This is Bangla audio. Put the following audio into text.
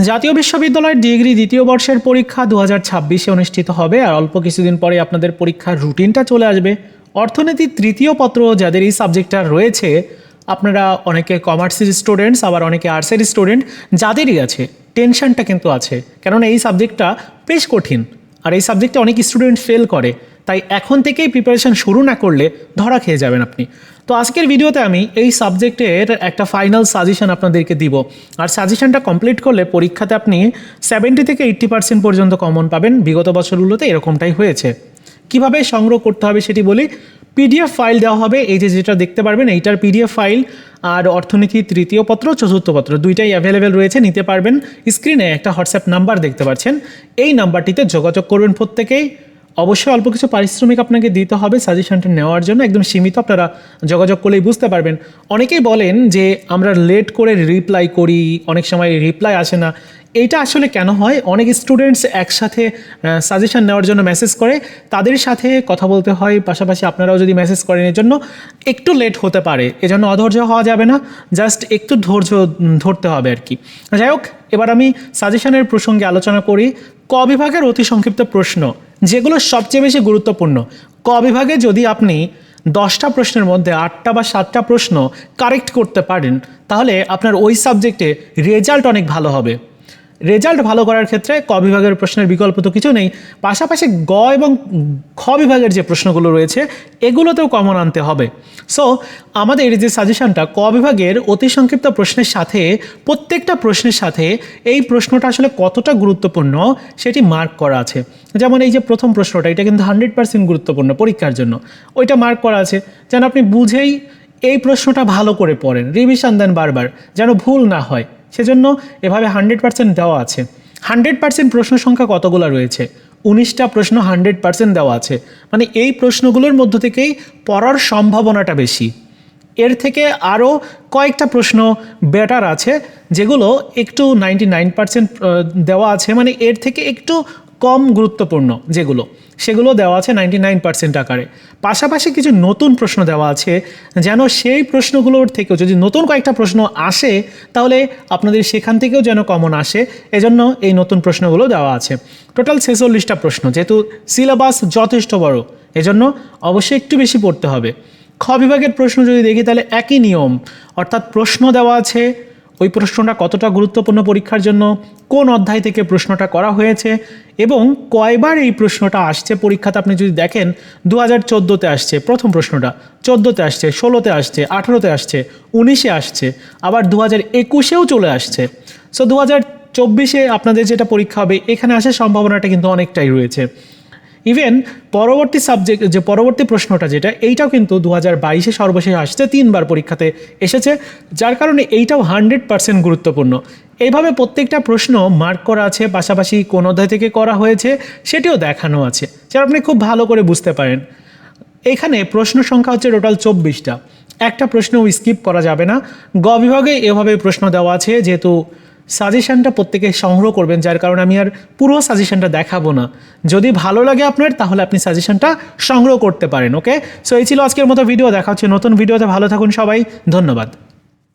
জাতীয় বিশ্ববিদ্যালয়ের ডিগ্রি দ্বিতীয় বর্ষের পরীক্ষা 2026-এ অনুষ্ঠিত হবে আর অল্প কিছুদিন পরে আপনাদের পরীক্ষার রুটিনটা চলে আসবে। অর্থনীতি তৃতীয় পত্র যাদের এই সাবজেক্টটা রয়েছে, আপনারা অনেকে কমার্সের স্টুডেন্টস, আবার অনেকে আর্টসের স্টুডেন্ট, যাদেরই আছে টেনশনটা কিন্তু আছে, কেননা এই সাবজেক্টটা বেশ কঠিন আর এই সাবজেক্টে অনেক স্টুডেন্ট ফেল করে। তাই এখন থেকেই প্রিপারেশন শুরু না করলে ধরা খেয়ে যাবেন আপনি। তো আজকের ভিডিওতে আমি এই সাবজেক্টের একটা ফাইনাল সাজেশন আপনাদেরকে দিব, আর সাজেশনটা কমপ্লিট করলে পরীক্ষাতে আপনি 70 থেকে 80% পর্যন্ত কমন পাবেন। বিগত বছরগুলোতে এরকমটাই হয়েছে। কিভাবে সংগ্রহ করতে হবে সেটি বলি। পিডিএফ ফাইল দেওয়া হবে, এই যে যেটা দেখতে পারবেন এইটার পিডিএফ ফাইল, আর অর্থনীতি তৃতীয় পত্র চতুর্থ পত্র দুইটাই অ্যাভেলেবেল রয়েছে, নিতে পারবেন। স্ক্রিনে একটা হোয়াটসঅ্যাপ নাম্বার দেখতে পাচ্ছেন, এই নাম্বারটিতে যোগাযোগ করবেন প্রত্যেকেই। অবশ্যই অল্প কিছু পারিশ্রমিক আপনাকে দিতে হবে সাজেশনটা নেওয়ার জন্য, একদম সীমিত, আপনারা যোগাযোগ করলেই বুঝতে পারবেন। অনেকেই বলেন যে আমরা লেট করে রিপ্লাই করি, অনেক সময় রিপ্লাই আসে না। এইটা আসলে কেন হয়? অনেক স্টুডেন্টস একসাথে সাজেশন নেওয়ার জন্য মেসেজ করে, তাদের সাথে কথা বলতে হয়, পাশাপাশি আপনারাও যদি মেসেজ করেন এর জন্য একটু লেট হতে পারে। এজন্য অধৈর্য হওয়া যাবে না, জাস্ট একটু ধৈর্য ধরতে হবে আর কি। যাই হোক, এবার আমি সাজেশনের প্রসঙ্গে আলোচনা করি। ক বিভাগের অতি সংক্ষিপ্ত প্রশ্ন, যেগুলো সবচেয়ে বেশি গুরুত্বপূর্ণ। ক বিভাগে যদি আপনি 10টা প্রশ্নের মধ্যে 8টা বা 7টা প্রশ্ন কারেক্ট করতে পারেন, তাহলে আপনার ওই সাবজেক্টে রেজাল্ট অনেক ভালো হবে। রেজাল্ট ভালো করার ক্ষেত্রে ক বিভাগের প্রশ্নের বিকল্প তো কিছু নেই, পাশাপাশি গ এবং খ বিভাগের যে প্রশ্নগুলো রয়েছে এগুলোতেও কমন আনতে হবে। সো আমাদের যে সাজেশনটা ক বিভাগের অতি সংক্ষিপ্ত প্রশ্নের সাথে, প্রত্যেকটা প্রশ্নের সাথে এই প্রশ্নটা আসলে কতটা গুরুত্বপূর্ণ সেটি মার্ক করা আছে। যেমন এই যে প্রথম প্রশ্নটা, এটা কিন্তু 100% গুরুত্বপূর্ণ পরীক্ষার জন্য, ওইটা মার্ক করা আছে যেন আপনি বুঝেই এই প্রশ্নটা ভালো করে পড়েন, রিভিশন দেন বারবার, যেন ভুল না হয়। সেজন্য এভাবে 100% দেওয়া আছে। 100% প্রশ্ন সংখ্যা কতগুলো রয়েছে? 19টা প্রশ্ন 100% দেওয়া আছে, মানে এই প্রশ্নগুলোর মধ্য থেকেই পড়ার সম্ভাবনাটা বেশি। এর থেকে আরও কয়েকটা প্রশ্ন বেটার আছে, যেগুলো একটু 99% দেওয়া আছে, মানে এর থেকে একটু কম গুরুত্বপূর্ণ যেগুলো, সেগুলো দেওয়া আছে 99% আকারে। পাশাপাশি কিছু নতুন প্রশ্ন দেওয়া আছে, যেন সেই প্রশ্নগুলোর থেকেও যদি নতুন কয়েকটা প্রশ্ন আসে, তাহলে আপনাদের সেখান থেকেও যেন কমন আসে, এজন্য এই নতুন প্রশ্নগুলো দেওয়া আছে। টোটাল 46টা প্রশ্ন, যেহেতু সিলেবাস যথেষ্ট বড়, এজন্য অবশ্যই একটু বেশি পড়তে হবে। খ বিভাগের প্রশ্ন যদি দেখি, তাহলে একই নিয়ম, অর্থাৎ প্রশ্ন দেওয়া আছে, ওই প্রশ্নটা কতটা গুরুত্বপূর্ণ পরীক্ষার জন্য, কোন অধ্যায় থেকে প্রশ্নটা করা হয়েছে এবং কয়বার এই প্রশ্নটা আসছে পরীক্ষাতে। আপনি যদি দেখেন 2014-তে আসছে প্রথম প্রশ্নটা, 14-তে আসছে, 16-তে আসছে, 18-তে আসছে, 19-এ আসছে, আবার 2021-এও চলে আসছে। সো 2024-এ আপনাদের যেটা পরীক্ষা হবে এখানে আসার সম্ভাবনাটা কিন্তু অনেকটাই রয়েছে। ইভেন পরবর্তী সাবজেক্ট যে পরবর্তী প্রশ্নটা যেটা, এইটাও কিন্তু 2022-এ সর্বশেষ আসছে, 3বার পরীক্ষাতে এসেছে, যার কারণে এইটাও 100% গুরুত্বপূর্ণ। এইভাবে প্রত্যেকটা প্রশ্ন মার্ক করা আছে, পাশাপাশি কোন অধ্যায় থেকে করা হয়েছে সেটিও দেখানো আছে, যারা আপনি খুব ভালো করে বুঝতে পারেন। এখানে প্রশ্ন সংখ্যা হচ্ছে টোটাল 24টা, একটা প্রশ্নও স্কিপ করা যাবে না। গ বিভাগে এভাবে প্রশ্ন দেওয়া আছে, যেহেতু সাজেশনটা প্রত্যেকে সংগ্রহ করবেন, যার কারণে আমি আর পুরো সাজেশনটা দেখাবো না। যদি ভালো লাগে আপনার, তাহলে আপনি সাজেশনটা সংগ্রহ করতে পারেন। ওকে, সো এই ছিল আজকের মতো ভিডিও। দেখা হচ্ছে নতুন ভিডিওতে। ভালো থাকুন সবাই, ধন্যবাদ।